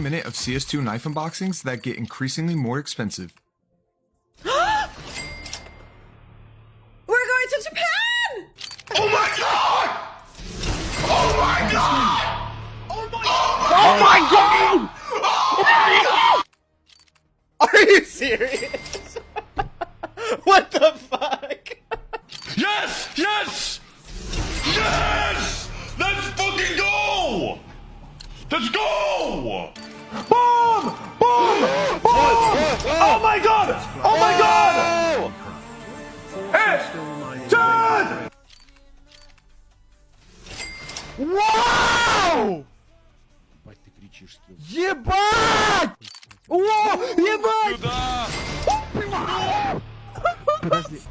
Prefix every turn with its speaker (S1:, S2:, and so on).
S1: minute of CS2 knife unboxings that get increasingly more expensive.
S2: We're going to Japan!
S3: Oh my god! Oh my god!
S2: Oh my
S3: Oh my god! Oh my god!
S4: Are you serious? What the fuck?
S3: Yes! Yes! Yes! Let's fucking go! Let's go! Boom! Boom! Boom! Oh my god! Oh my god! Hey! Dad!
S4: Вау! Ебать! О, ебать!
S3: Сюда!
S4: Подожди.